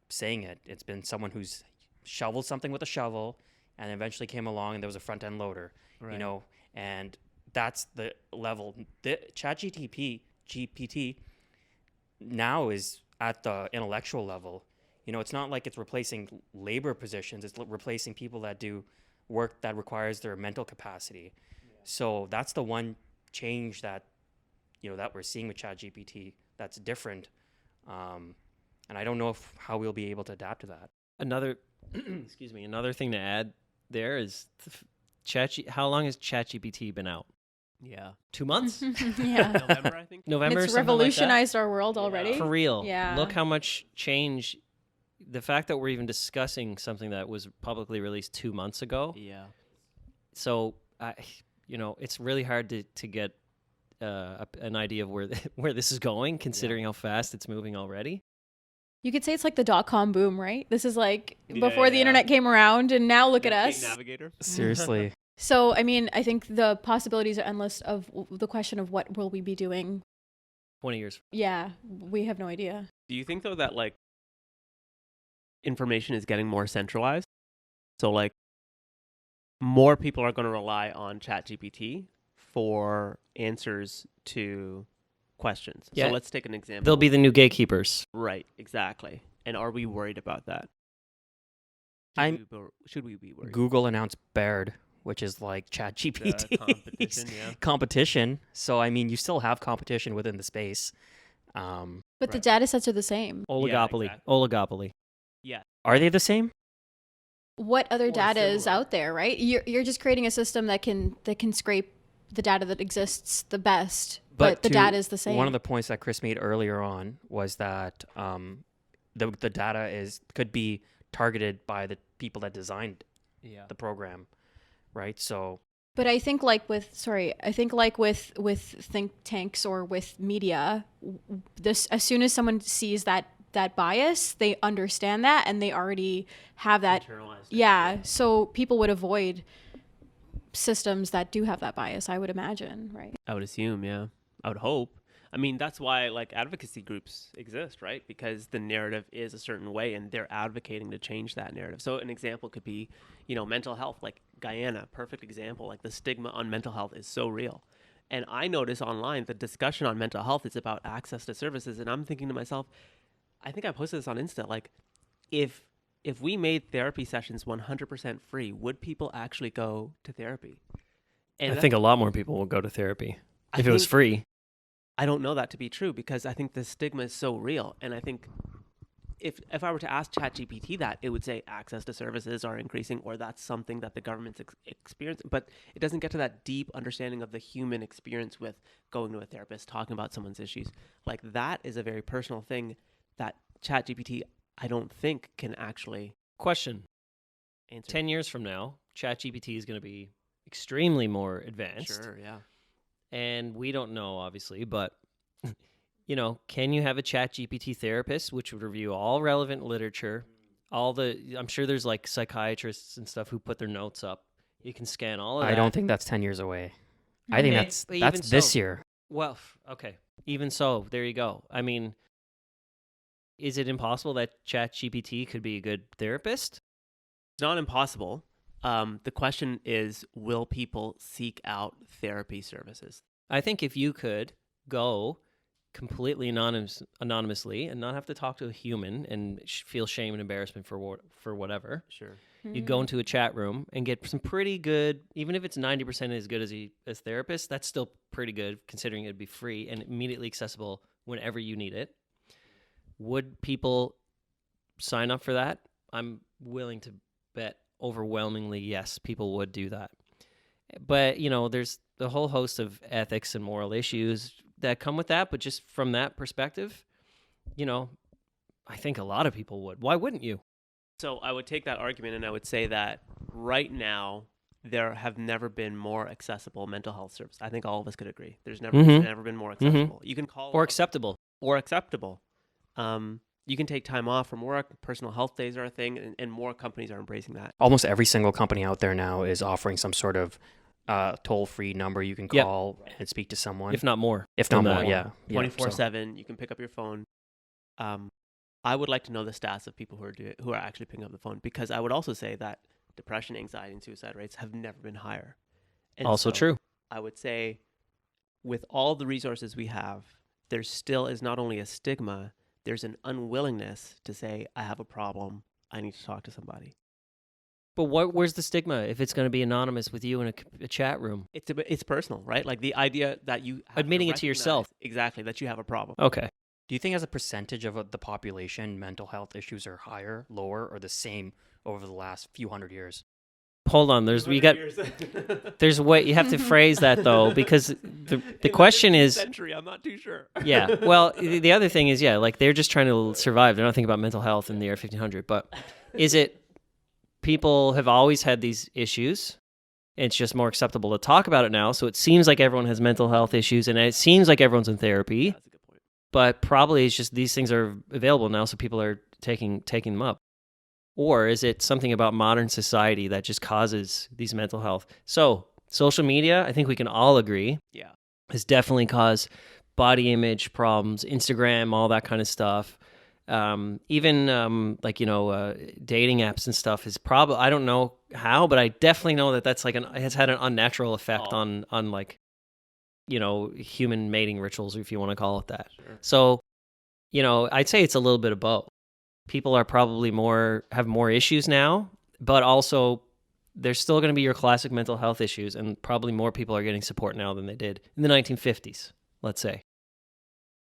saying it, it's been someone who's shoveled something with a shovel and eventually came along and there was a front end loader, Right. And that's the level. The GPT now is at the intellectual level. It's not like it's replacing labor positions. It's replacing people that do work that requires their mental capacity. Yeah. So that's the one change that, that we're seeing with ChatGPT that's different. And I don't know how we'll be able to adapt to that. another thing to add there is how long has ChatGPT been out? Yeah. 2 months? Yeah. November, I think. November? It's something like that? revolutionized our world already. For real. Yeah. Look how much change. The fact that we're even discussing something that was publicly released 2 months ago. Yeah. So, it's really hard to get an idea of where this is going, considering how fast it's moving already. You could say it's like the .com boom, right? This is like before the internet came around, and now look at us. Navigator. Seriously. So, I mean, I think the possibilities are endless of the question of what will we be doing. 20 years. Yeah, we have no idea. Do you think, though, that, information is getting more centralized? So, more people are going to rely on ChatGPT for answers to questions. Yeah. So let's take an example. They'll be the new gatekeepers. Right, exactly. And are we worried about that? Should we be worried? Google announced Baird, which is like ChatGPT. Competition, yeah. Competition. So, I mean, you still have competition within the space. But the data sets are the same. Oligopoly. exactly. Oligopoly. Yeah. Are they the same? What other Or data is similar. out there, right? You're just creating a system that can scrape the data that exists the best, but the data is the same. One of the points that Chris made earlier on was that the data could be targeted by the people that designed the program, right? So, but I think with think tanks or with media, this as soon as someone sees that bias, they understand that and they already have that. Internalized. Yeah, so people would avoid systems that do have that bias, I would imagine, right? I would assume, yeah. I would hope. I mean, that's why advocacy groups exist, right? Because the narrative is a certain way and they're advocating to change that narrative. So an example could be, mental health, like Guyana, perfect example. The stigma on mental health is so real. And I notice online the discussion on mental health is about access to services. And I'm thinking to myself, I think I posted this on Insta, like if we made therapy sessions 100% free, would people actually go to therapy? And I think a lot more people will go to therapy I if it was think- free. I don't know that to be true because I think the stigma is so real. And I think if I were to ask ChatGPT that, it would say access to services are increasing, or that's something that the government's experiencing. But it doesn't get to that deep understanding of the human experience with going to a therapist, talking about someone's issues. Like that is a very personal thing that ChatGPT, I don't think, can actually Question. answer. 10 years from now, ChatGPT is going to be extremely more advanced. Sure, yeah. And we don't know, obviously, but, can you have a ChatGPT therapist, which would review all relevant literature, I'm sure there's like psychiatrists and stuff who put their notes up. You can scan all of that. I don't think that's 10 years away. I think Okay, that's but even this so- year. Well, okay. Even so, there you go. I mean, is it impossible that ChatGPT could be a good therapist? It's not impossible. The question is, will people seek out therapy services? I think if you could go completely anonymously and not have to talk to a human and feel shame and embarrassment for whatever, Sure. you'd go into a chat room and get some pretty good, even if it's 90% as good as therapist, that's still pretty good considering it'd be free and immediately accessible whenever you need it. Would people sign up for that? I'm willing to bet overwhelmingly yes, people would do that. But, there's the whole host of ethics and moral issues that come with that. But just from that perspective, I think a lot of people would. Why wouldn't you? So I would take that argument and I would say that right now there have never been more accessible mental health services. I think all of us could agree. There's never been more accessible. You can call Or acceptable. or acceptable. You can take time off from work. Personal health days are a thing, and more companies are embracing that. Almost every single company out there now is offering some sort of toll-free number you can Yep. call and speak to someone. If not more. If not than more, that. yeah. 24/7. You can pick up your phone. I would like to know the stats of people who are actually picking up the phone, because I would also say that depression, anxiety, and suicide rates have never been higher. And Also so true. I would say, with all the resources we have, there still is not only a stigma, there's an unwillingness to say, I have a problem, I need to talk to somebody. But where's the stigma if it's going to be anonymous with you in a chat room? It's personal, right? Like the idea that you have Admitting to it to yourself. recognize exactly that you have a problem. Okay. Do you think as a percentage of the population, mental health issues are higher, lower, or the same over the last few hundred years? Hold on. There's a way you have to phrase that though, because the question is, century. I'm not too sure. yeah. Well, the other thing is, yeah, like they're just trying to survive. They're not thinking about mental health in the year 1500. But is it people have always had these issues? It's just more acceptable to talk about it now. So it seems like everyone has mental health issues, and it seems like everyone's in therapy. That's a good point. But probably it's just these things are available now, so people are taking them up. Or is it something about modern society that just causes these mental health? So social media, I think we can all agree, Yeah. has definitely caused body image problems, Instagram, all that kind of stuff. Even dating apps and stuff is probably, I don't know how, but I definitely know that that's it has had an unnatural effect on human mating rituals, if you want to call it that. Sure. So, I'd say it's a little bit of both. People are probably have more issues now, but also there's still going to be your classic mental health issues, and probably more people are getting support now than they did in the 1950s, let's say.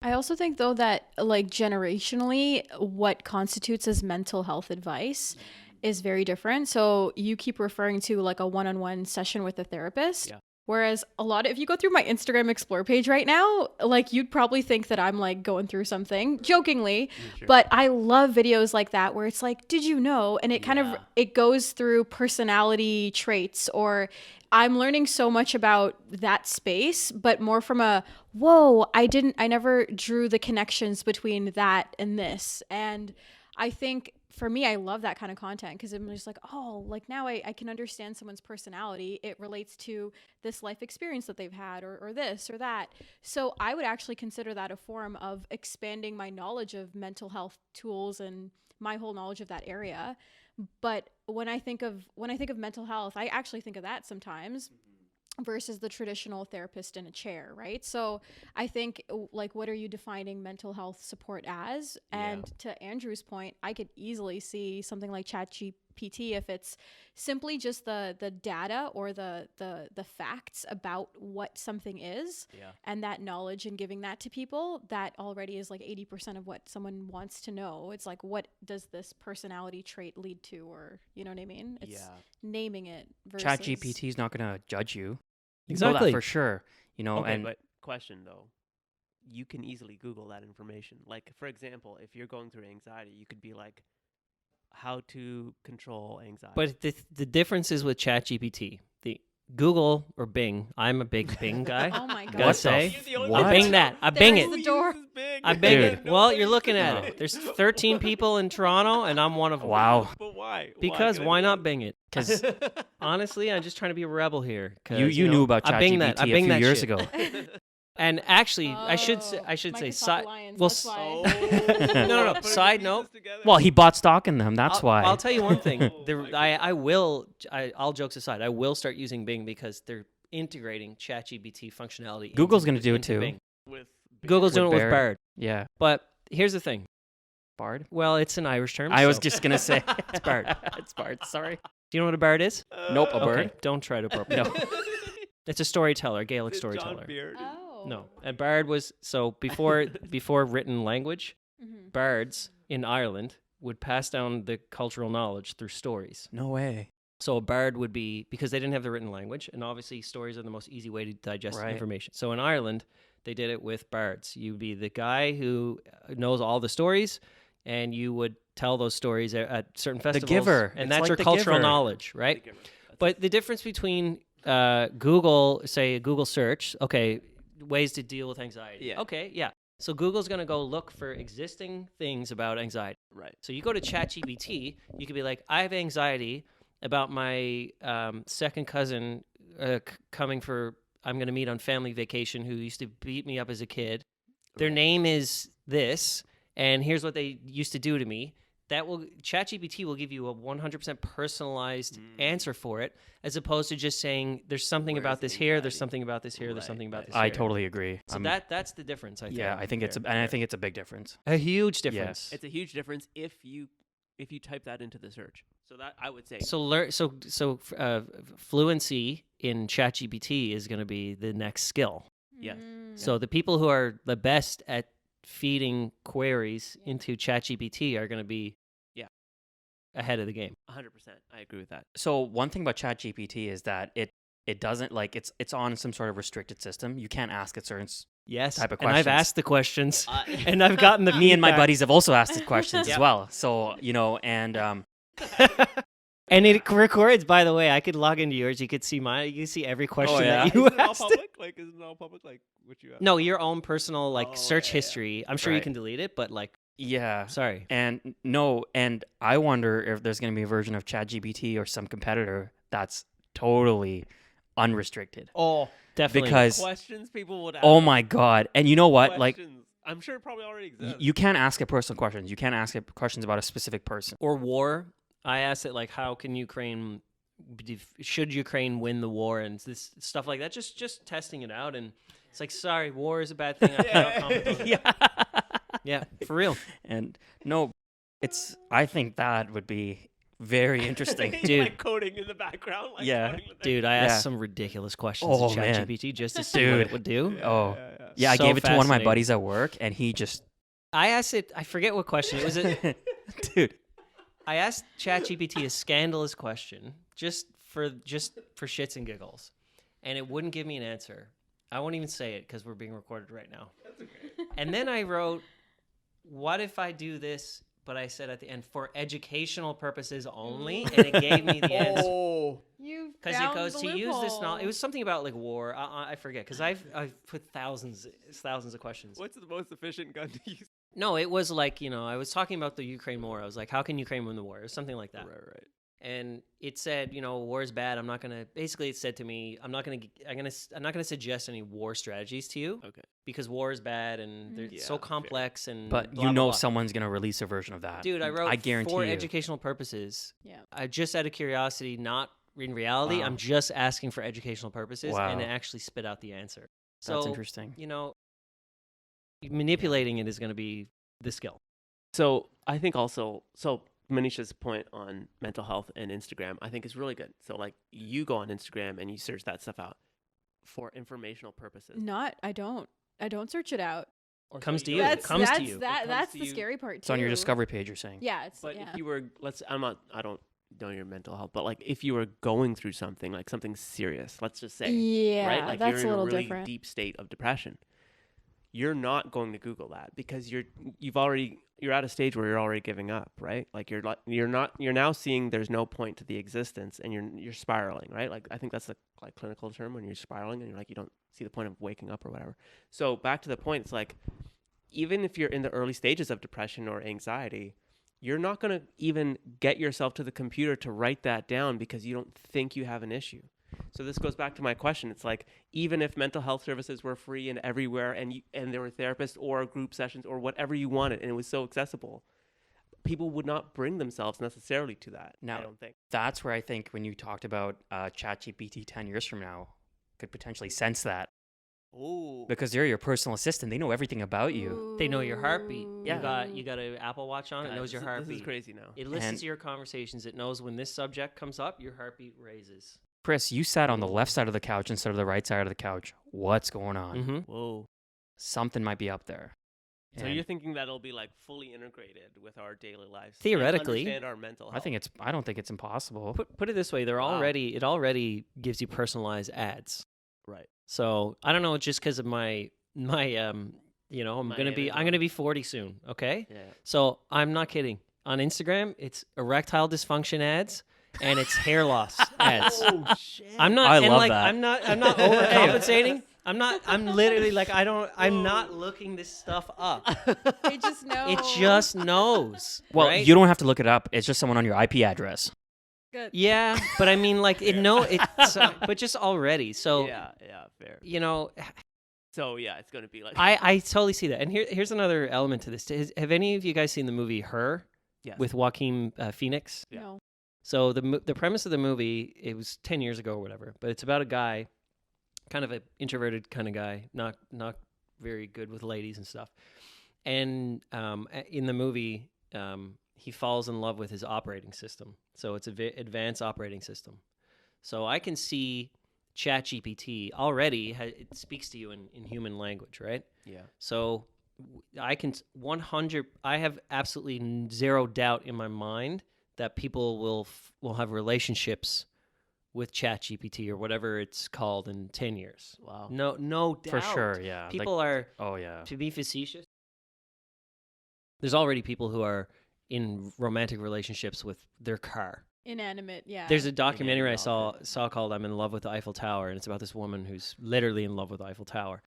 I also think, though, that generationally, what constitutes as mental health advice is very different. So you keep referring to a one-on-one session with a therapist. Yeah. Whereas if you go through my Instagram Explore page right now, you'd probably think that I'm going through something, jokingly, Sure. but I love videos like that where it's did you know? And it kind of, it goes through personality traits, or I'm learning so much about that space, but more from I never drew the connections between that and this. And I think for me, I love that kind of content because I'm just now I can understand someone's personality. It relates to this life experience that they've had, or this or that. So I would actually consider that a form of expanding my knowledge of mental health tools and my whole knowledge of that area. But when I think of mental health, I actually think of that sometimes. versus the traditional therapist in a chair, right? So I think, like, what are you defining mental health support as? And to Andrew's point, I could easily see something like ChatGPT, if it's simply just the data or the facts about what something is, and that knowledge, and giving that to people, that already is like 80% of what someone wants to know. It's like, what does this personality trait lead to, or you know what I mean? It's naming it versus ChatGPT is not going to judge you. You know Exactly. that for sure. You know, Okay, and but question though, you can easily Google that information. Like, for example, if you're going through anxiety, you could be like, how to control anxiety. But the difference is with ChatGPT, the Google or Bing. I'm a big Bing guy. Oh my Gotta god. What say, the You're the only what? I Bing that. I Bing There's it. the door. I Bing Dude. it. Well, you're looking at it. There's 13 people in Toronto, and I'm one of them. Wow. But why? Because can I why do not that? Bing it? Because honestly, I'm just trying to be a rebel here. 'Cause, You knew about I Bing that. ChatGPT I a Bing few that years shit. ago. And actually, I should say Microsoft side. Alliance, Well, that's why. No, no. Put Side pieces note. together. Well, he bought stock in them. That's I'll, why. I'll tell you one thing. Oh my All jokes aside, I will start using Bing because they're integrating ChatGPT functionality. Google's into- gonna do it into too. Bing. with Google's doing it with Bard. Bard. Yeah. But here's the thing. Bard? Well, it's an Irish term. I was so- just going to say. It's Bard. It's Bard. Sorry. Do you know what a Bard is? Nope, a bird. Okay, don't try to appropriate. No. It's a storyteller, Gaelic Is it John storyteller. Beard? Oh. No, a bard was so before written language, Mm-hmm. bards in Ireland would pass down the cultural knowledge through stories. No way. So a bard would be, because they didn't have the written language, and obviously stories are the most easy way to digest Right. information. So in Ireland, they did it with bards. You'd be the guy who knows all the stories, and you would tell those stories at certain festivals. giver. And It's that's like your the cultural giver. knowledge, right? That's But the difference between Google, say a Google search, okay, ways to deal with anxiety. Yeah. Okay, yeah. So Google's going to go look for existing things about anxiety. right. So you go to ChatGPT, you could be like, I have anxiety about my second cousin coming for, I'm going to meet on family vacation, who used to beat me up as a kid. Their name is this, and here's what they used to do to me. ChatGPT will give you a 100% personalized answer for it, as opposed to just saying there's something Where's about the this here, there's anxiety? something about this here, there's Right, something about right. this I here. totally agree. So that's the difference, I think. Yeah, I think it's Fair, I think it's a big difference. A huge difference. It's a huge difference if you type that into the search. So that I would say. So fluency in ChatGPT is going to be the next skill. Yes. So the people who are the best at feeding queries into ChatGPT are going to be ahead of the game. 100%. I agree with that. So one thing about ChatGPT is that it doesn't like it's on some sort of restricted system. You can't ask it certain Yes, type of and I've questions. asked the questions, and I've gotten the Me and my feedback. buddies have also asked it questions Yep. as well. So, you know, and And it records. By the way, I could log into yours. You could see mine. You can see every question yeah? that you Is it all asked. public? Like, is it all public? Like, what you asked? No, your own personal Oh, search yeah. history. I'm sure you Right. can delete it, but yeah. sorry. And no, and I wonder if there's going to be a version of ChatGPT or some competitor that's totally unrestricted. Oh, definitely. Because Questions people would ask. oh my god. And you know what? Like Questions. I'm sure it probably already exists. you can't ask it personal questions. You can't ask it questions about a specific person. Or war. I asked it how can Ukraine, should Ukraine win the war, and this stuff like that. Just testing it out, and it's like, sorry, war is a bad thing. I cannot comment on it. Yeah. Yeah, for real. And no, I think that would be very interesting. Dude. Like coding in the background. Like Yeah. coding the thing. Dude, I asked Yeah. some ridiculous questions Oh, to man. ChatGPT just to see what it Dude. would do. Oh. Yeah. Yeah, I So gave it to one of my fascinating. buddies at work and he just I asked it, I forget what question. It was dude. I asked ChatGPT a scandalous question just for shits and giggles, and it wouldn't give me an answer. I won't even say it because we're being recorded right now. That's okay. And then I wrote, "What if I do this?" But I said at the end, "for educational purposes only," and it gave me the answer. Oh. You Because it goes to use this knowledge. It was something about war. I forget because I've put thousands of questions. What's the most efficient gun to use? No, it was I was talking about the Ukraine war. I was like, how can Ukraine win the war? It was something like that. Right. And it said, war is bad. I'm not gonna. Basically, it said to me, I'm not gonna suggest any war strategies to you Okay. because war is bad and they're Yeah, so fair. complex and. But blah, you blah, know blah. someone's going to release a version of that. Dude, I wrote I guarantee for you. educational purposes. Yeah. Just out of curiosity, not in reality, Wow. I'm just asking for educational purposes, Wow. and it actually spit out the answer. So, That's interesting. you know, manipulating it is going to be the skill. So I think also, so Manisha's point on mental health and Instagram, I think is really good. So like you go on Instagram and you search that stuff out for informational purposes. I don't search it out. Or so Comes to don't- you. That's It comes to that's you. that It comes that's to the you. scary part too. It's on your discovery page, you're saying. Yeah, it's But yeah. if you were, I don't know your mental health, but like if you were going through something, like something serious, let's just say, yeah, right? Like that's you're in a little really different. deep state of depression. You're not going to Google that because you're at a stage where you're already giving up, right? Like you're now seeing there's no point to the existence and you're spiraling, right? Like I think that's the like clinical term when you're spiraling and you're like you don't see the point of waking up or whatever. So back to the point, it's like even if you're in the early stages of depression or anxiety, you're not going to even get yourself to the computer to write that down because you don't think you have an issue. So this goes back to my question. It's like, even if mental health services were free and everywhere and there were therapists or group sessions or whatever you wanted and it was so accessible, people would not bring themselves necessarily to that. Now, I don't think. That's where I think when you talked about ChatGPT 10 years from now, could potentially sense that. Ooh. Because they're your personal assistant. They know everything about you. They know your heartbeat. Yeah. You got an Apple Watch on. It knows your heartbeat. This is crazy now. It listens And- to your conversations. It knows when this subject comes up, your heartbeat raises. Chris, you sat on the left side of the couch instead of the right side of the couch. What's going on? Mm-hmm. Whoa. Something might be up there. So And you're thinking that it'll be like fully integrated with our daily lives? and Theoretically. understand our mental health. I don't think it's impossible. Put it this way: it already gives you personalized ads. Right. So I don't know, just because of my I'm gonna be 40 soon. Okay, Yeah. so I'm not kidding. On Instagram, it's erectile dysfunction ads and it's hair loss ads. Oh shit. I'm not. I and love like, that. I'm not overcompensating. I'm literally like I'm not looking this stuff up. They just know. It just knows. Well, right? you don't have to look it up. It's just someone on your IP address. Good. Yeah, but I mean, like but just already. So yeah, fair. you know, So yeah, it's gonna be like I totally see that. And here's another element to this. Have any of you guys seen the movie Her yes. with Joaquin Phoenix? Yeah. No. So the premise of the movie, it was 10 years ago or whatever, but it's about a guy, kind of an introverted kind of guy, not very good with ladies and stuff. And in the movie, he falls in love with his operating system. So it's an advanced operating system. So I can see ChatGPT already, it speaks to you in human language, right? yeah. So I can 100. I have absolutely zero doubt in my mind that people will have relationships with ChatGPT or whatever it's called in 10 years. Wow. No doubt. For sure, yeah. People are, Oh, yeah. to be facetious, there's already people who are in romantic relationships with their car. Inanimate. Yeah. There's a documentary I Inanimate saw called "I'm in Love with the Eiffel Tower," and it's about this woman who's literally in love with the Eiffel Tower.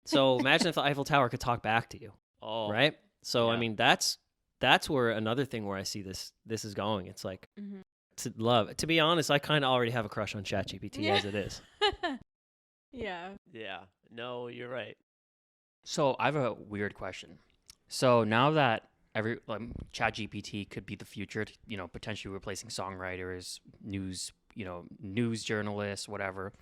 So imagine if the Eiffel Tower could talk back to you, Oh. right? So I Yeah. mean, that's where another thing where I see this is going. It's like Mhm. to love. To be honest, I kind of already have a crush on ChatGPT Yeah. as it is. Yeah. Yeah. No, you're right. So I have a weird question. So now that ChatGPT could be the future, potentially replacing songwriters, news journalists, whatever.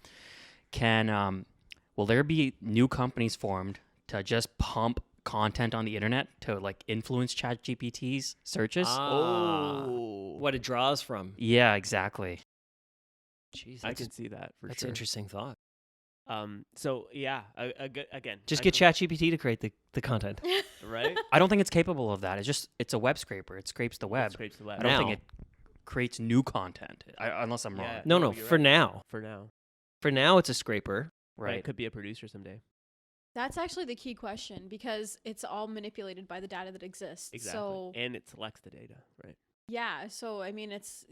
Will there be new companies formed to just pump content on the internet to like influence ChatGPT's searches? Oh. What it draws from. Yeah, exactly. Jeez, I can see that for that's sure. an interesting thought. So yeah, again, Just I get com- ChatGPT to create the content. right. I don't think it's capable of that. It's a web scraper. It scrapes the web. Scrapes the web. I don't think Now. it creates new content, unless I'm wrong. Yeah. No, No, no. you're For right. now, For now, it's a scraper. But Right. It could be a producer someday. That's actually the key question because it's all manipulated by the data that exists. Exactly. So And it selects the data, right? yeah, so I mean that's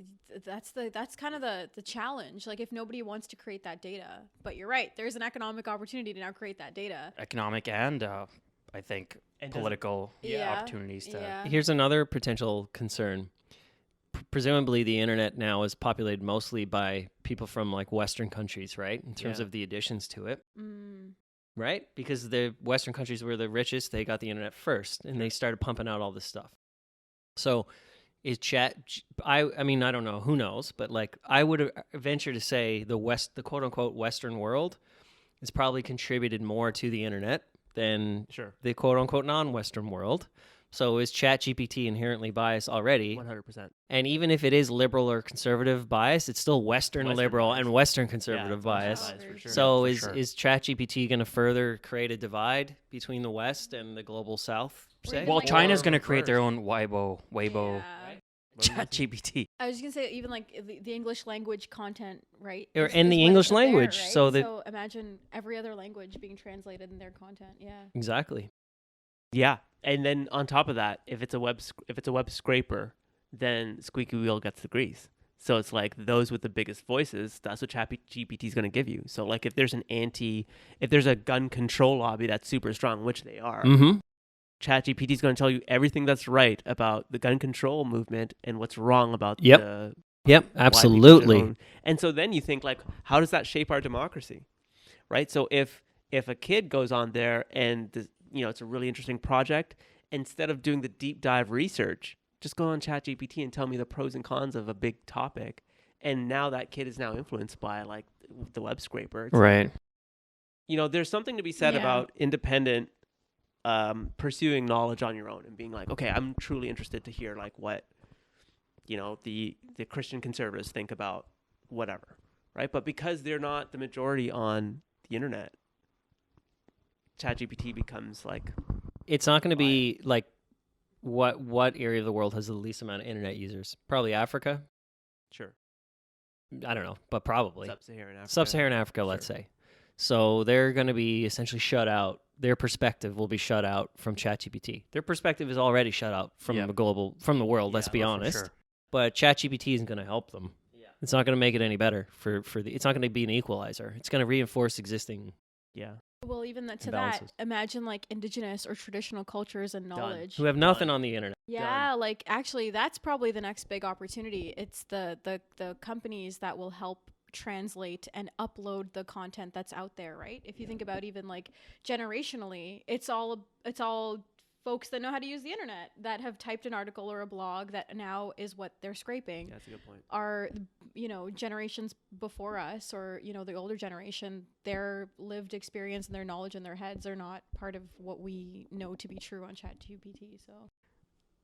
kind of the challenge. Like if nobody wants to create that data, but you're right, there's an economic opportunity to now create that data. Economic and I think And does it- political Yeah. opportunities to. Yeah. Here's another potential concern. Presumably, the internet now is populated mostly by people from like Western countries, right? In terms Yeah. of the additions to it, Mm. right? Because the Western countries were the richest, they got the internet first, and they started pumping out all this stuff. So, is I mean, I don't know, who knows, but like I would venture to say the quote unquote Western world has probably contributed more to the internet than Sure. the quote unquote non-Western world. So is ChatGPT inherently biased already? 100%. And even if it is liberal or conservative bias, it's still Western liberal bias. and Western conservative Yeah, bias. bias for sure. So Yeah, for is ChatGPT going to further create a divide between the West and the global South? Or Say? even Well, like- China's Or going to create their reverse. own Weibo, Yeah. ChatGPT. I was just gonna say even like the English language content, right? Or is- in is the what English is up there, language, right? so that- so imagine every other language being translated in their content. Yeah. Exactly. Yeah, and then on top of that, if it's a web scraper, then squeaky wheel gets the grease. So it's like those with the biggest voices, that's what ChatGPT is going to give you. So like if there's a gun control lobby that's super strong, which they are, Mm-hmm. ChatGPT is going to tell you everything that's right about the gun control movement and what's wrong about Yep. the Yep. why people should Absolutely. own. And so then you think like, how does that shape our democracy, right? So if a kid goes on there and it's a really interesting project, instead of doing the deep dive research, just go on ChatGPT and tell me the pros and cons of a big topic. And now that kid is now influenced by like the web scraper. It's Right. there's something to be said Yeah. about independent pursuing knowledge on your own and being like, okay, I'm truly interested to hear like what the Christian conservatives think about whatever, right? But because they're not the majority on the internet, ChatGPT becomes like, It's not going to be like what area of the world has the least amount of internet users? Probably Africa. sure, I don't know, but probably sub-Saharan Africa. Sub-Saharan Africa, let's Sure. say. So they're going to be essentially shut out. Their perspective will be shut out from ChatGPT. Their perspective is already shut out from Yeah. from the world. Let's Yeah, be for honest. sure. But ChatGPT isn't going to help them. Yeah. It's not going to make it any better it's not going to be an equalizer. It's going to reinforce existing. Yeah. Well, even to that, Imbalances. imagine like indigenous or traditional cultures and knowledge. Who have nothing Done. on the internet. Yeah, like actually, that's probably the next big opportunity. It's the companies that will help translate and upload the content that's out there, right? If you think about even like generationally, it's all folks that know how to use the internet that have typed an article or a blog that now is what they're scraping. Yeah, that's a good point. Are generations before us, or the older generation, their lived experience and their knowledge in their heads are not part of what we know to be true on ChatGPT. So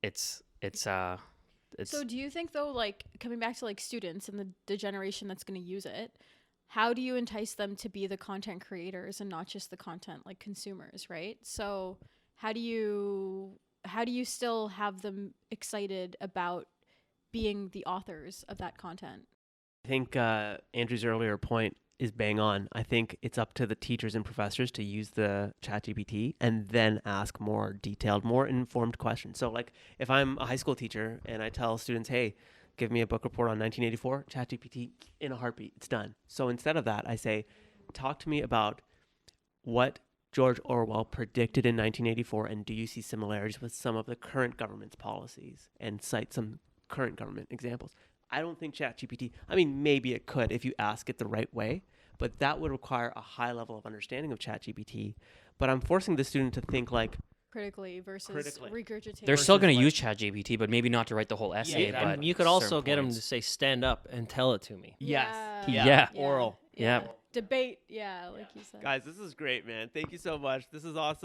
It's So do you think though, like coming back to like students and the generation that's going to use it, how do you entice them to be the content creators and not just the content like consumers, right? So how do you still have them excited about being the authors of that content? I think Andrew's earlier point is bang on. I think it's up to the teachers and professors to use the ChatGPT and then ask more detailed, more informed questions. So like if I'm a high school teacher and I tell students, hey, give me a book report on 1984, ChatGPT in a heartbeat, it's done. So instead of that, I say, talk to me about what George Orwell predicted in 1984, and do you see similarities with some of the current government's policies, and cite some current government examples. I don't think ChatGPT, maybe it could if you ask it the right way, but that would require a high level of understanding of ChatGPT. But I'm forcing the student to think like Critically versus regurgitating. They're still going to like- use ChatGPT, but maybe not to write the whole essay. exactly. But And you could also certain get them points. to say, stand up and tell it to me. Yeah. Oral. Yeah. Debate, like you said. Guys, this is great, man. Thank you so much. This is awesome.